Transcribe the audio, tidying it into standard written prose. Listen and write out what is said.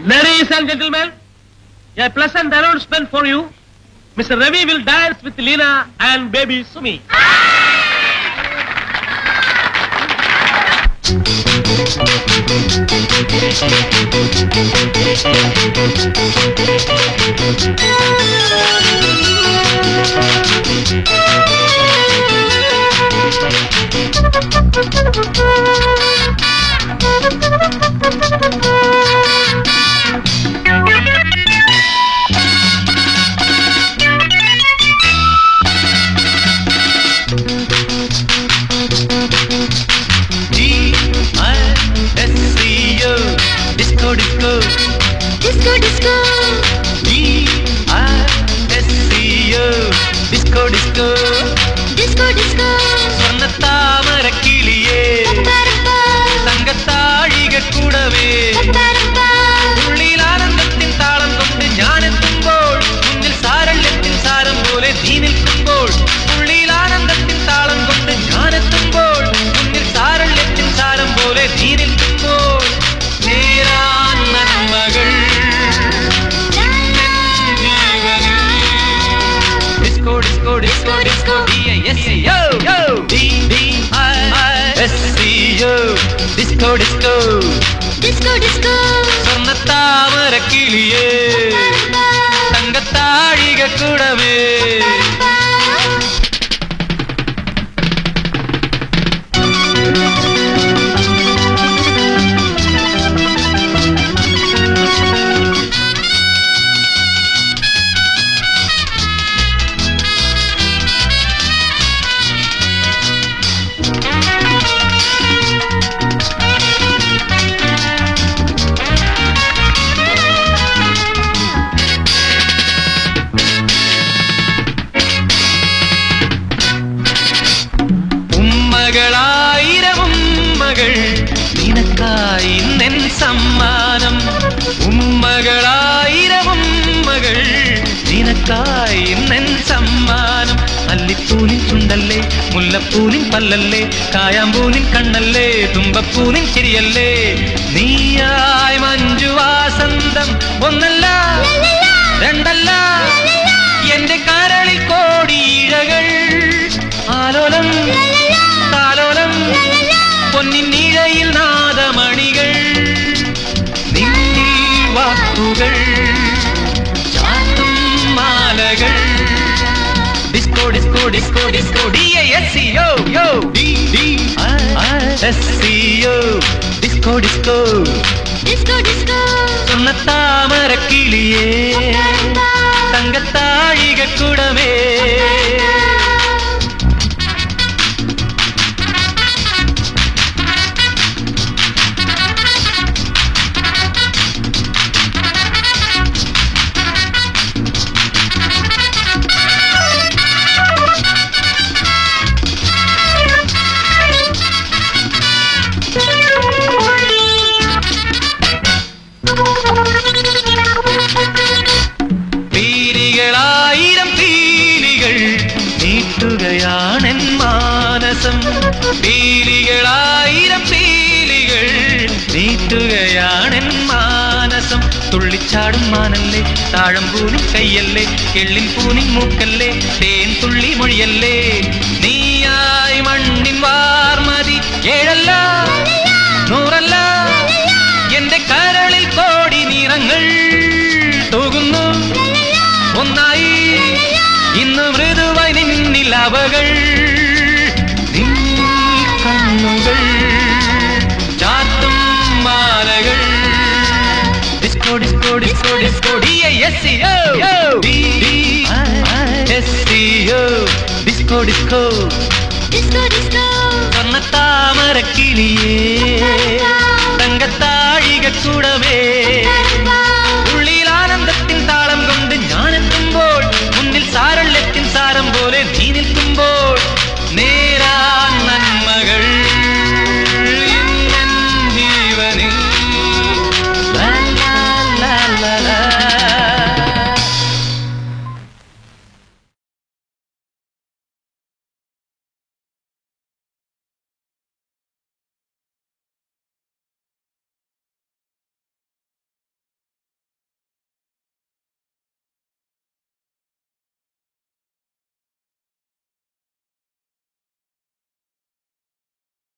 Ladies and gentlemen, a pleasant announcement for you. Mr. Ravi will dance with Leena and baby Sumi. Disco, disco, disco, disco. D-I-S-C-O. Disco, disco, disco, disco. சொன்னத்தாமர கிளியே தங்கத்தாழிக கூடவே உள்ளில் ஆனந்தத்தின் தாளம் கொண்டு ஞானத்தும்போள் முன்னில் சாரல்யத்தின் சாரம் போலே நீ நிற்கும்போள் உள்ளில் ஆனந்தத்தின் தாளம் கொண்டு ஞானத்தும்போள் முன்னில் சாரல்யத்தின் சாரம் போலே நீ நிற்கும்போள் நேரான் நன்மகள் disco disco disco disco D-I-S-C-O D-D-I-S-C-O disco disco disco disco சொன்னத்தாமர கிளியே தங்கத்தாழிக கூடவே மகளாயிரமும் மகள் நினக்காயின் சம்மானம் உம்மகளாயிரமும் மகள் நினக்காயின் சம்மானம் அல்லிப்பூனின் சுண்டல்லே முல்லப்பூனின் பல்லல்லே காயாம்பூனின் கண்ணல்லே தும்பப்பூனின் சிறியல்லே நீயாய் மஞ்சு வாசந்தம் ഒന്നല്ല രണ്ടല്ല എന്റെ കരളിൽ കോടി ഇഴകൾ ആലോലം താലോലം പൊന്നിൻ നിഴയിൽ നാദമണികൾ നിന്നിൽ വാക്കുകൾ ചാത്തും മാലകൾ disco disco disco disco D-I-S-C-O D-D-I-S-C-O disco disco disco disco சொன்னத்தாமர கிளியே தங்கத்தாழிக கூடவே പീലികളായിരം പീലികൾ നീട്ടുകയാണെൻ മാനസം പീലികളായിരം പീലികൾ നീട്ടുകയാണെൻ മാനസം തുള്ളിച്ചാടും മാനല്ലേ താഴമ്പൂനിൻ കയ്യല്ലേ എള്ളിൻ പൂനിൻ മൂക്കല്ലേ തേൻ തുള്ളി മൊഴിയല്ലേ നീയായി മണ്ണിൻ വാർമതി ഏഴല്ല നൂറല്ല എന്റെ കരളിൽ കോടി നിറങ്ങൾ തൂകുന്നു ഒന്നായി ഇന്ന് മൃദുവായി നിന്നിൽ അവകൾ നിന്നിൽ കണ്ണുകൾ ചാത്തും മാലകൾ disco disco disco disco D-I-S-C-O D-D-I-S-C-O disco disco disco disco சொன்னத்தாமர கிளியே தங்கத்தாழிக கூடவே